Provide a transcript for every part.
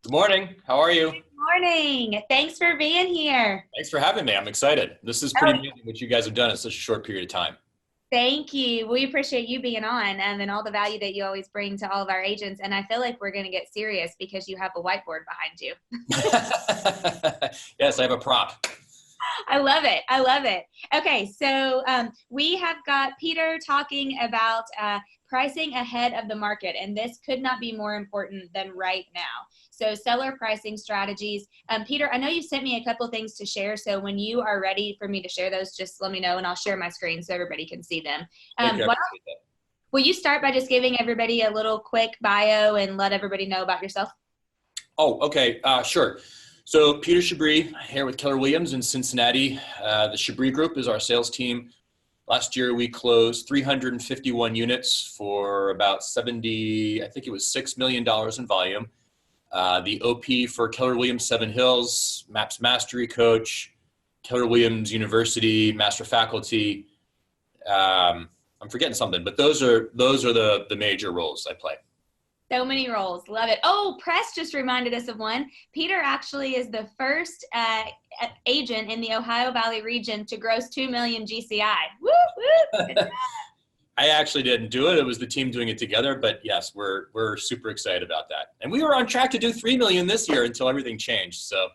Good morning. How are you? Morning. Thanks for being here. Thanks for having me. I'm excited. This is Oh, pretty amazing what you guys have done in such a short period of time. thank you. We appreciate you being on and all the value that you always bring to all of our agents. And I feel like we're going to get serious because you have a whiteboard behind you. Yes, I have a prop. I love it. I love it. Okay, so we have got Peter talking about pricing ahead of the market, and this could not be more important than right now. So seller pricing strategies. Peter, I know you sent me a couple things to share, so when you are ready for me to share those, just let me know, and I'll share my screen so everybody can see them. Okay. Will you start by just giving everybody a little quick bio and let everybody know about yourself? Oh, okay. Sure. So Peter Chabris here with Keller Williams in Cincinnati. The Chabris Group is our sales team. Last year we closed 351 units for about 70, I think it was $6 million in volume. The OP for Keller Williams Seven Hills, MAPS Mastery Coach, Keller Williams University, Master Faculty. I'm forgetting something, but those are the major roles I play. So many roles. Love it. Oh, Press just reminded us of one. Peter actually is the first agent in the Ohio Valley region to gross 2 million GCI. Woo, woo. I actually didn't do it. It was the team doing it together, but yes, we're super excited about that. And we were on track to do 3 million this year until everything changed. So.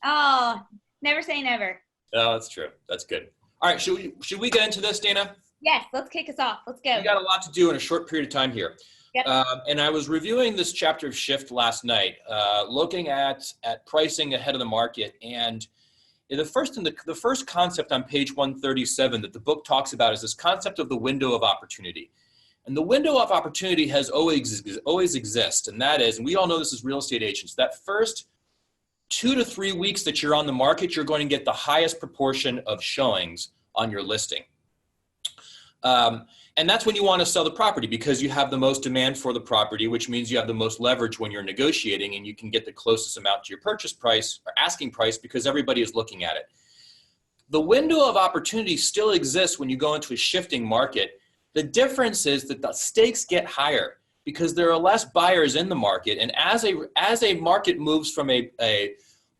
Oh, never say never. No, that's true. That's good. All right. Should we get into this, Dana? Yes, let's kick us off. Let's go. We got a lot to do in a short period of time here. Yep. And I was reviewing this chapter of Shift last night, looking at pricing ahead of the market. And the first concept on page 137 that the book talks about is this concept of the window of opportunity. And the window of opportunity has always exist. And that is, and we all know this as real estate agents, that first 2 to 3 weeks that you're on the market, you're going to get the highest proportion of showings on your listing. And that's when you want to sell the property because you have the most demand for the property, which means you have the most leverage when you're negotiating and you can get the closest amount to your purchase price or asking price because everybody is looking at it. The window of opportunity still exists when you go into a shifting market. The difference is that the stakes get higher because there are less buyers in the market. And as a market moves from a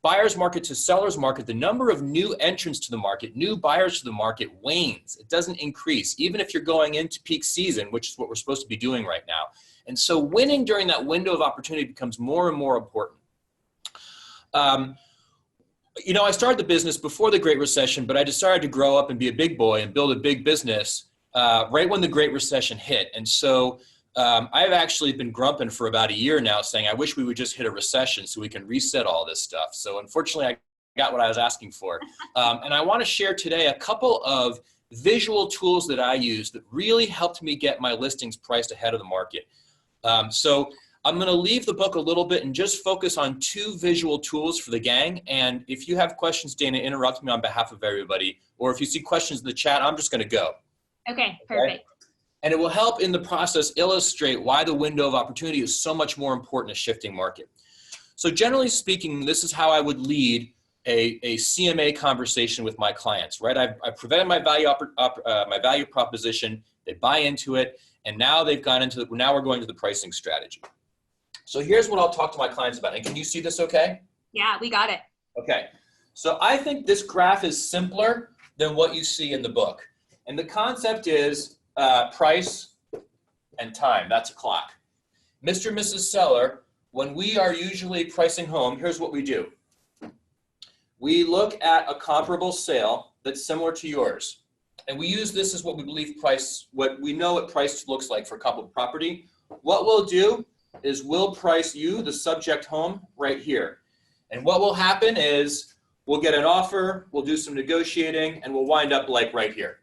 buyer's market to seller's market, the number of new entrants to the market, new buyers to the market wanes. It doesn't increase, even if you're going into peak season, which is what we're supposed to be doing right now. And so winning during that window of opportunity becomes more and more important. I started the business before the Great Recession, but I decided to grow up and be a big boy and build a big business right when the Great Recession hit. And so I've actually been grumping for about a year now saying, I wish we would just hit a recession so we can reset all this stuff. So unfortunately, I got what I was asking for. And I want to share today a couple of visual tools that I use that really helped me get my listings priced ahead of the market. So I'm going to leave the book a little bit and just focus on 2 visual tools for the gang. And if you have questions, Dana, interrupt me on behalf of everybody. Or if you see questions in the chat, I'm just going to go. Okay, perfect. And it will help in the process illustrate why the window of opportunity is so much more important in a shifting market. So generally speaking, this is how I would lead a CMA conversation with my clients, right? I've presented my value proposition, they buy into it, and now now we're going to the pricing strategy. So here's what I'll talk to my clients about. And can you see this okay? Yeah, we got it. Okay. So I think this graph is simpler than what you see in the book. And the concept is price and time. That's a clock. Mr. and Mrs. Seller, when we are usually pricing home, here's what we do. We look at a comparable sale that's similar to yours. And we use this as what we believe what we know what price looks like for a comparable property. What we'll do is we'll price you, the subject home, right here. And what will happen is we'll get an offer, we'll do some negotiating, and we'll wind up like right here.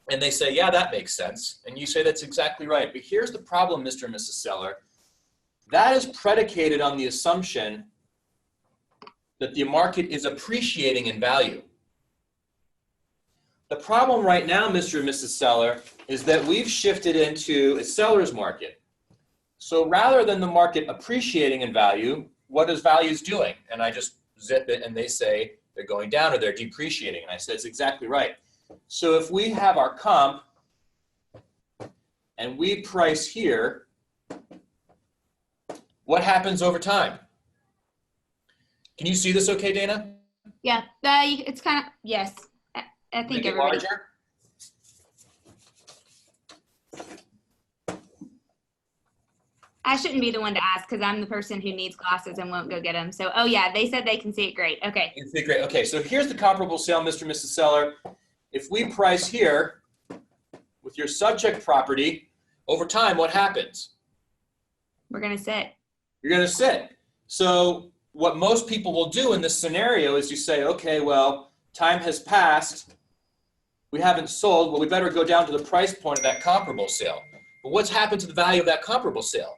And they say, yeah, that makes sense. And you say, that's exactly right. But here's the problem, Mr. and Mrs. Seller. That is predicated on the assumption that the market is appreciating in value. The problem right now, Mr. and Mrs. Seller, is that we've shifted into a seller's market. So rather than the market appreciating in value, what is values doing? And I just zip it and they say they're going down or they're depreciating. And I said, it's exactly right. So if we have our comp and we price here, what happens over time? Can you see this okay, Dana? Yeah, it's kind of, yes. I think Make it everybody. larger? I shouldn't be the one to ask because I'm the person who needs glasses and won't go get them. So, oh yeah, they said they can see it great. Okay. You can see it great. Okay, so here's the comparable sale, Mr. and Mrs. Seller. If we price here with your subject property, over time, what happens? We're going to sit. You're going to sit. So what most people will do in this scenario is you say, okay, well, time has passed. We haven't sold. Well, we better go down to the price point of that comparable sale. But what's happened to the value of that comparable sale?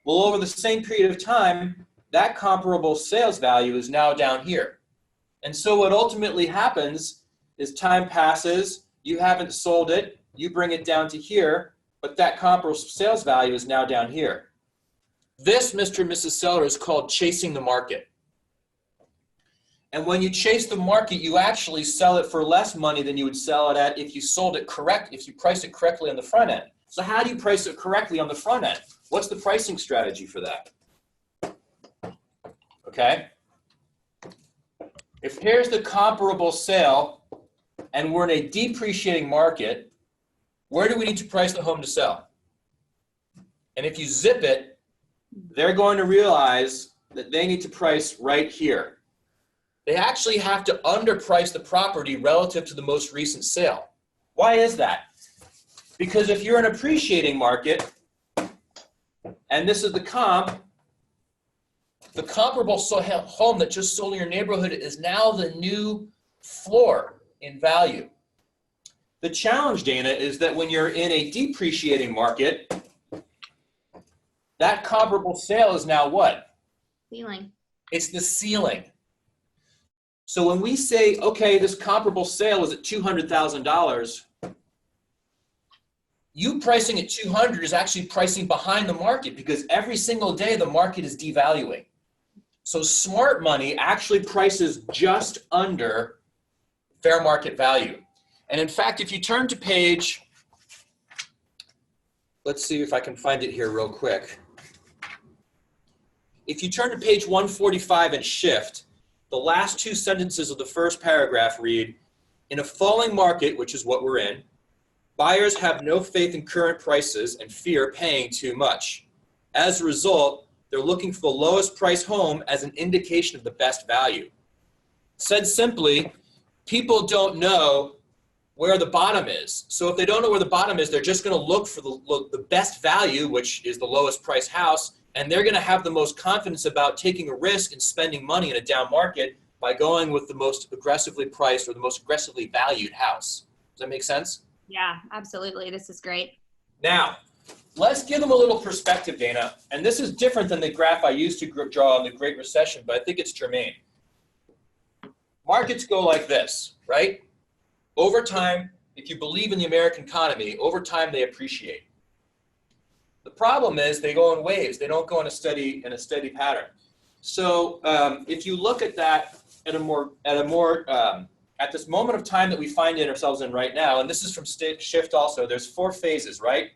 Well, over the same period of time, that comparable sales value is now down here. And so what ultimately happens is time passes, you haven't sold it, you bring it down to here, but that comparable sales value is now down here. This, Mr. and Mrs. Seller, is called chasing the market. And when you chase the market, you actually sell it for less money than you would sell it at if you sold it correct, if you priced it correctly on the front end. So how do you price it correctly on the front end? What's the pricing strategy for that? Okay. If here's the comparable sale and we're in a depreciating market, where do we need to price the home to sell? And if you zip it, they're going to realize that they need to price right here. They actually have to underprice the property relative to the most recent sale. Why is that? Because if you're in an appreciating market, and this is the comp, the comparable home that just sold in your neighborhood is now the new floor in value. The challenge, Dana, is that when you're in a depreciating market, that comparable sale is now what? Ceiling. It's the ceiling. So when we say, okay, this comparable sale is at $200,000, you pricing at 200 is actually pricing behind the market because every single day the market is devaluing. So smart money actually prices just under fair market value. And in fact, if you turn to page, let's see if I can find it here real quick. If you turn to page 145 and shift, the last two sentences of the first paragraph read, in a falling market, which is what we're in, buyers have no faith in current prices and fear paying too much. As a result, they're looking for the lowest price home as an indication of the best value. Said simply, people don't know where the bottom is. So if they don't know where the bottom is, they're just going to look for the best value, which is the lowest price house, and they're going to have the most confidence about taking a risk and spending money in a down market by going with the most aggressively priced or the most aggressively valued house. Does that make sense? Yeah, absolutely. This is great. Now, let's give them a little perspective, Dana. And this is different than the graph I used to draw on the Great Recession, but I think it's germane. Markets go like this, right? Over time, if you believe in the American economy, over time they appreciate. The problem is they go in waves. They don't go in a steady pattern. So if you look at that at this moment of time that we find ourselves in right now, and this is from Shift also, there's 4 phases, right?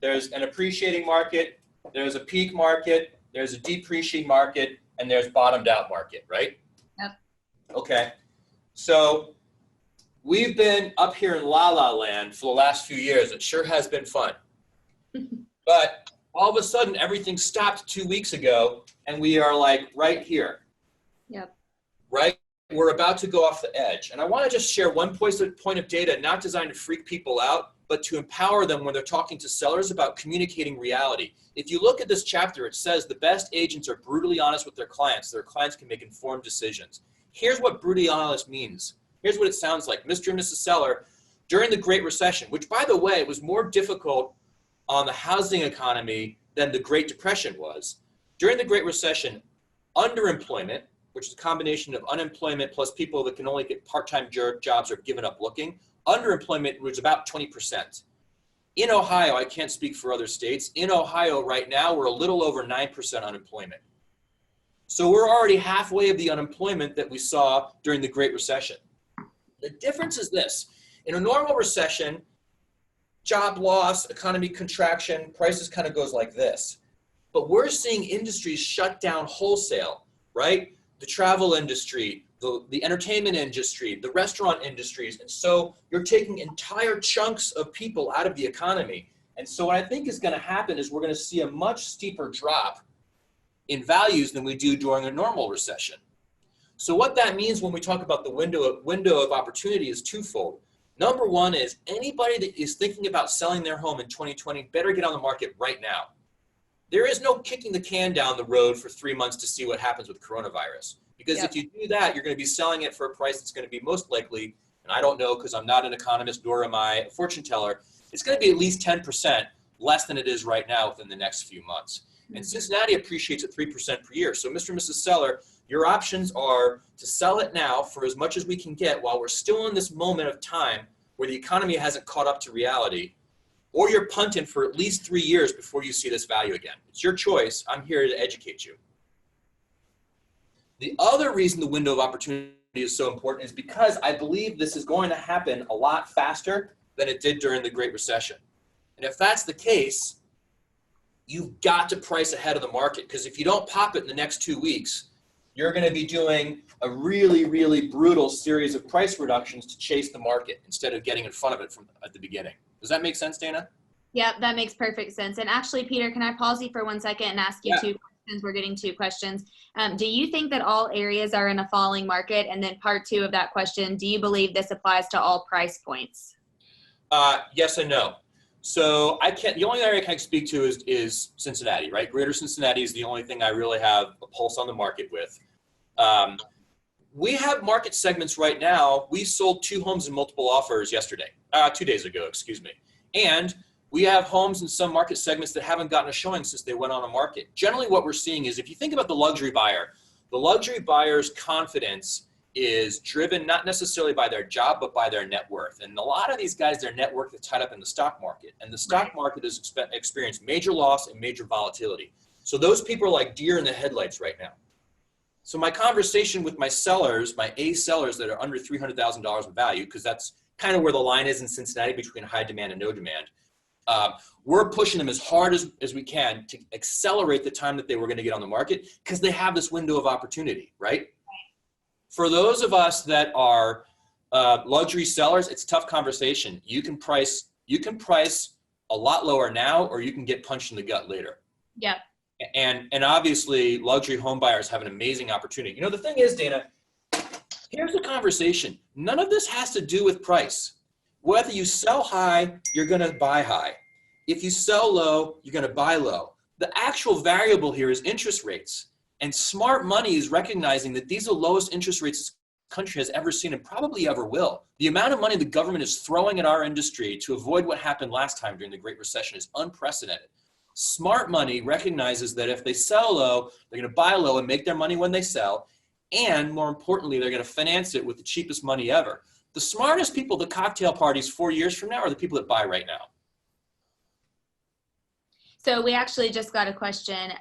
There's an appreciating market, there's a peak market, there's a depreciating market, and there's bottomed out market, right? Yep. Okay. So we've been up here in La La Land for the last few years. It sure has been fun. But all of a sudden, everything stopped 2 weeks ago, and we are like right here. Yep. Right? We're about to go off the edge. And I want to just share one point of data, not designed to freak people out, but to empower them when they're talking to sellers about communicating reality. If you look at this chapter, it says the best agents are brutally honest with their clients. Their clients can make informed decisions. Here's what brutally honest means. Here's what it sounds like. Mr. and Mrs. Seller, during the Great Recession, which, by the way, was more difficult on the housing economy than the Great Depression was. During the Great Recession, underemployment, which is a combination of unemployment plus people that can only get part-time jobs or given up looking, underemployment was about 20%. In Ohio, I can't speak for other states, in Ohio right now, we're a little over 9% unemployment. So we're already halfway of the unemployment that we saw during the Great Recession. The difference is this. In a normal recession, job loss, economy contraction, prices kind of goes like this. But we're seeing industries shut down wholesale, right? the travel industry, the entertainment industry, the restaurant industries. And so you're taking entire chunks of people out of the economy. And so what I think is going to happen is we're going to see a much steeper drop in values than we do during a normal recession. So what that means when we talk about the window of opportunity is twofold. Number one is anybody that is thinking about selling their home in 2020 better get on the market right now. There is no kicking the can down the road for 3 months to see what happens with coronavirus. Because if you do that, you're going to be selling it for a price that's going to be most likely, and I don't know because I'm not an economist nor am I a fortune teller, it's going to be at least 10% less than it is right now within the next few months. And Cincinnati appreciates at 3% per year. So Mr. and Mrs. Seller, your options are to sell it now for as much as we can get while we're still in this moment of time where the economy hasn't caught up to reality, or you're punting for at least 3 years before you see this value again. It's your choice. I'm here to educate you. The other reason the window of opportunity is so important is because I believe this is going to happen a lot faster than it did during the Great Recession. And if that's the case, you've got to price ahead of the market, because if you don't pop it in the next 2 weeks, you're going to be doing a really, really brutal series of price reductions to chase the market instead of getting in front of it from at the beginning. Does that make sense, Dana? Yep, that makes perfect sense. And actually, Peter, can I pause you for 1 second and ask you 2 questions? We're getting 2 questions. Do you think that all areas are in a falling market? And then part 2 of that question, do you believe this applies to all price points? Yes and no. So the only area I can speak to is Cincinnati, right? Greater Cincinnati is the only thing I really have a pulse on the market with. We have market segments right now. We sold 2 homes in multiple offers yesterday, 2 days ago, excuse me. And we have homes in some market segments that haven't gotten a showing since they went on a market. Generally what we're seeing is, if you think about the luxury buyer, the luxury buyer's confidence is driven not necessarily by their job, but by their net worth. And a lot of these guys, their net worth is tied up in the stock market. And the stock market has experienced major loss and major volatility. So those people are like deer in the headlights right now. So my conversation with my sellers, my A sellers that are under $300,000 in value, because that's kind of where the line is in Cincinnati between high demand and no demand, we're pushing them as hard as we can to accelerate the time that they were going to get on the market, because they have this window of opportunity, right? For those of us that are luxury sellers, it's a tough conversation. You can price a lot lower now, or you can get punched in the gut later. Yep. And obviously, luxury home buyers have an amazing opportunity. You know, the thing is, Dana, here's the conversation. None of this has to do with price. Whether you sell high, you're going to buy high. If you sell low, you're going to buy low. The actual variable here is interest rates. And smart money is recognizing that these are the lowest interest rates this country has ever seen and probably ever will. The amount of money the government is throwing at our industry to avoid what happened last time during the Great Recession is unprecedented. Smart money recognizes that if they sell low, they're going to buy low and make their money when they sell. And more importantly, they're going to finance it with the cheapest money ever. The smartest people, the cocktail parties 4 years from now, are the people that buy right now. So we actually just got a question.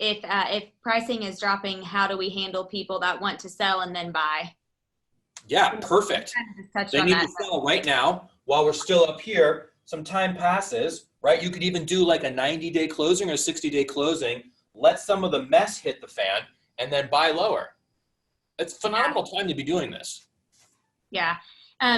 If pricing is dropping, how do we handle people that want to sell and then buy? Yeah, perfect. They need to sell right now while we're still up here. Some time passes, right? You could even do like a 90-day closing or a 60-day closing. Let some of the mess hit the fan and then buy lower. It's a phenomenal time to be doing this. Yeah.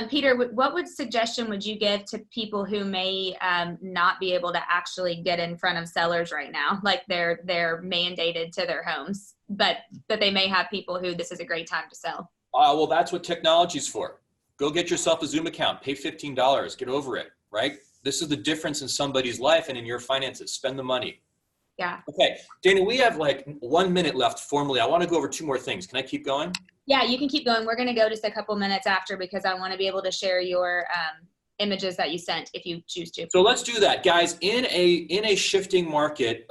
Peter, what suggestion would you give to people who may not be able to actually get in front of sellers right now? Like they're mandated to their homes, but they may have people who this is a great time to sell. Well, that's what technology is for. Go get yourself a Zoom account, pay $15, get over it, right? This is the difference in somebody's life and in your finances. Spend the money. Yeah. Okay, Dana, we have like 1 minute left formally. I want to go over 2 more things. Can I keep going? Yeah, you can keep going. We're going to go just a couple minutes after, because I want to be able to share your images that you sent if you choose to. So let's do that, guys. In a shifting market,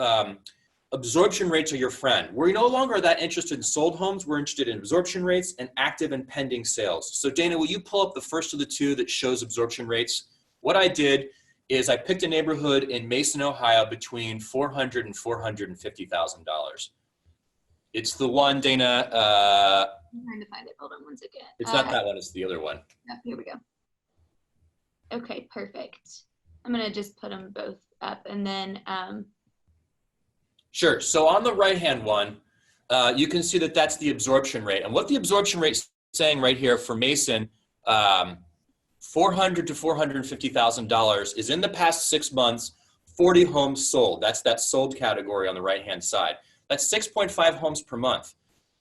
absorption rates are your friend. We're no longer that interested in sold homes. We're interested in absorption rates and active and pending sales. So Dana, will you pull up the first of the 2 that shows absorption rates? What I did is I picked a neighborhood in Mason, Ohio between $400,000 and $450,000. It's the one, Dana. I'm trying to find it. Hold on 1 second. It's not that one. It's the other one. Here we go. Okay, perfect. I'm going to just put them both up and then. Sure. So on the right-hand one, you can see that that's the absorption rate. And what the absorption rate is saying right here for Mason, $400,000 to $450,000 is in the past 6 months, 40 homes sold. That's that sold category on the right-hand side. That's 6.5 homes per month.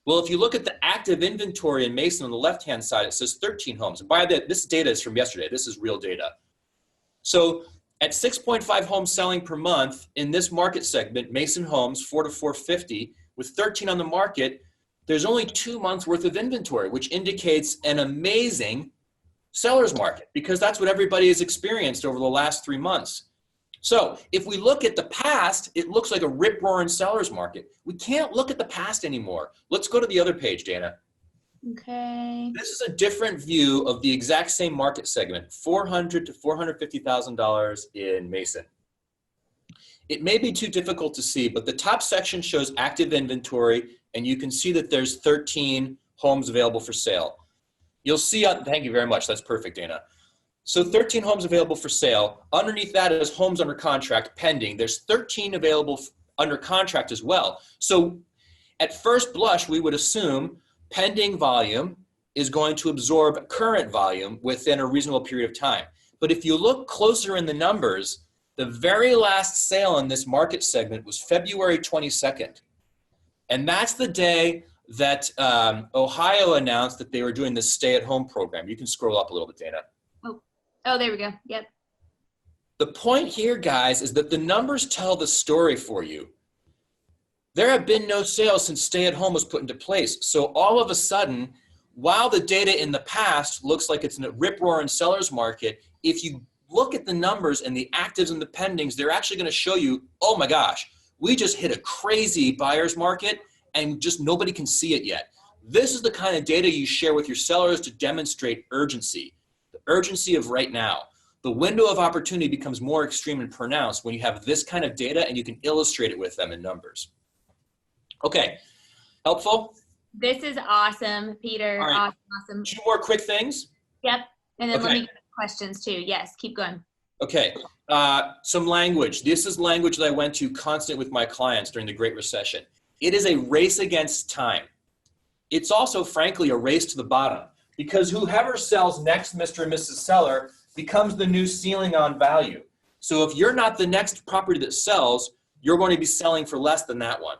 Well, if you look at the active inventory in Mason on the left-hand side, it says 13 homes. And by the way, this data is from yesterday. This is real data. So at 6.5 homes selling per month in this market segment, Mason Homes, 4 to 450, with 13 on the market, there's only 2 months worth of inventory, which indicates an amazing seller's market because that's what everybody has experienced over the last 3 months. So if we look at the past, it looks like a rip-roaring seller's market. We can't look at the past anymore. Let's go to the other page, Dana. Okay. This is a different view of the exact same market segment, $400,000 to $450,000 in Mason. It may be too difficult to see, but the top section shows active inventory, and you can see that there's 13 homes available for sale. You'll see, thank you very much, that's perfect, Dana. So 13 homes available for sale. Underneath that is homes under contract pending. There's 13 available under contract as well. So at first blush, we would assume pending volume is going to absorb current volume within a reasonable period of time. But if you look closer in the numbers, the very last sale in this market segment was February 22nd. And that's the day that Ohio announced that they were doing this stay-at-home program. You can scroll up a little bit, Dana. Oh, there we go. Yep. The point here, guys, is that the numbers tell the story for you. There have been no sales since stay-at-home was put into place. So all of a sudden, while the data in the past looks like it's in a rip-roaring seller's market, if you look at the numbers and the actives and the pendings, they're actually going to show you, oh my gosh, we just hit a crazy buyer's market and just nobody can see it yet. This is the kind of data you share with your sellers to demonstrate urgency. Urgency of right now. The window of opportunity becomes more extreme and pronounced when you have this kind of data and you can illustrate it with them in numbers. Okay, helpful? This is awesome, Peter. All right. Awesome. 2 more quick things. Yep. And then Okay. let me get questions too. Yes, keep going. Okay, some language. This is language that I went to constant with my clients during the Great Recession. It is a race against time. It's also, frankly, a race to the bottom. Because whoever sells next, Mr. and Mrs. Seller, becomes the new ceiling on value. So if you're not the next property that sells, you're going to be selling for less than that one.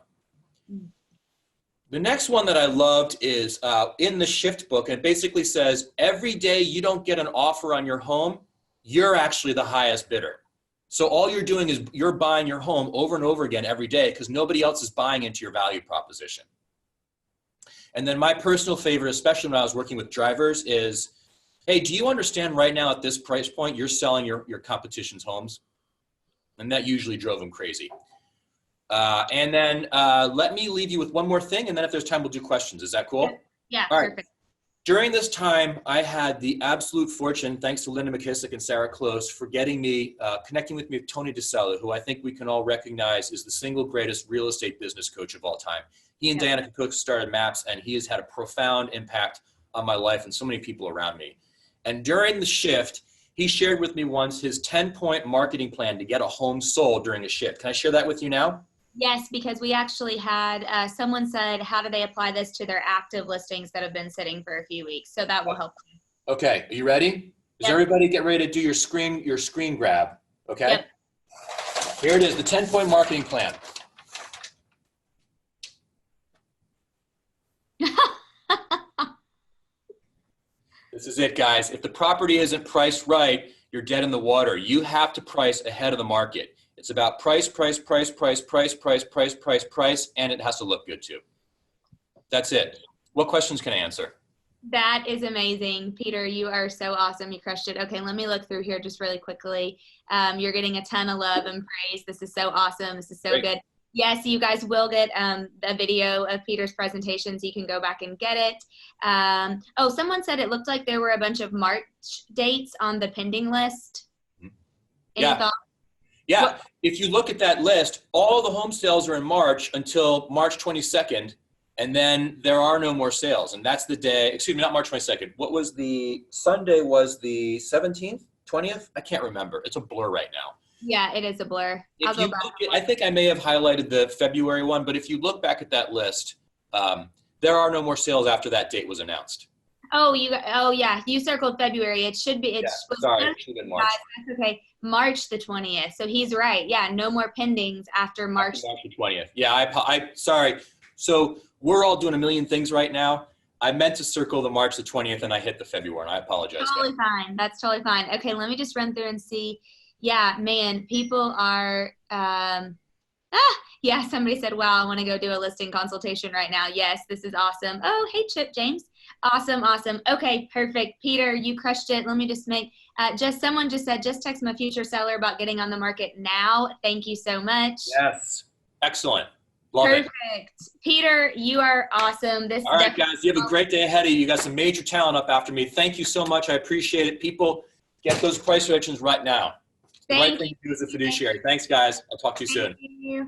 The next one that I loved is in the Shift book, and it basically says, every day you don't get an offer on your home, you're actually the highest bidder. So all you're doing is you're buying your home over and over again every day because nobody else is buying into your value proposition. And then my personal favorite, especially when I was working with drivers, is, hey, do you understand right now at this price point, you're selling your competition's homes? And that usually drove them crazy. And then let me leave you with one more thing, and then if there's time, we'll do questions. Is that cool? Yeah, All right. perfect. During this time, I had the absolute fortune, thanks to Linda McKissick and Sarah Close, for getting me, connecting with me with Tony DeSella, who I think we can all recognize is the single greatest real estate business coach of all time. He and Diana Cook started MAPS, and he has had a profound impact on my life and so many people around me. And during the shift, he shared with me once his 10-point marketing plan to get a home sold during a shift. Can I share that with you now? Yes, because we actually had someone said, how do they apply this to their active listings that have been sitting for a few weeks? So that will help. Okay, are you ready? Does everybody get ready to do your screen grab? Okay. Yep. Here it is, the 10-point marketing plan. This is it, guys. If the property isn't priced right, you're dead in the water. You have to price ahead of the market. It's about price, price, price, price, price, price, price, price, price, and it has to look good too. That's it. What questions can I answer? That is amazing. Peter, you are so awesome. You crushed it. Okay, let me look through here just really quickly. You're getting a ton of love and praise. This is so awesome. This is so Great. good. Yes, you guys will get a video of Peter's presentation, so you can go back and get it. Oh, someone said it looked like there were a bunch of March dates on the pending list. Any thoughts? Yeah, What? if you look at that list, all the home sales are in March until March 22nd, and then there are no more sales. And that's the day, excuse me, not March 22nd. What was the, Sunday was the 17th, 20th? I can't remember. It's a blur right now. Yeah, it is a blur. I'll If go you back. look at, I think I may have highlighted the February one, but if you look back at that list, There are no more sales after that date was announced. Oh, yeah, you circled February. It should be. Sorry, it should have been March. That's okay. March the 20th. So he's right. Yeah, no more pendings after March. After March the 20th. Yeah, I sorry. So we're all doing a million things right now. I meant to circle the March the 20th, and I hit the February, and I apologize. Totally fine. That's totally fine. Okay, let me just run through and see. Yeah, man, people are. Yeah, somebody said, wow, I want to go do a listing consultation right now. Yes, this is awesome. Oh, hey, Chip James. Awesome, awesome. Okay, perfect. Peter, you crushed it. Let me just make, someone just said, just text my future seller about getting on the market now. Thank you so much. Yes. Excellent. Love Perfect. it. Peter, you are awesome. This All right, guys, you have a great day ahead of you. You got some major talent up after me. Thank you so much. I appreciate it. People, get those price reductions right now. The right thing to do as a fiduciary. Thanks, guys. I'll talk to you soon. Thank you.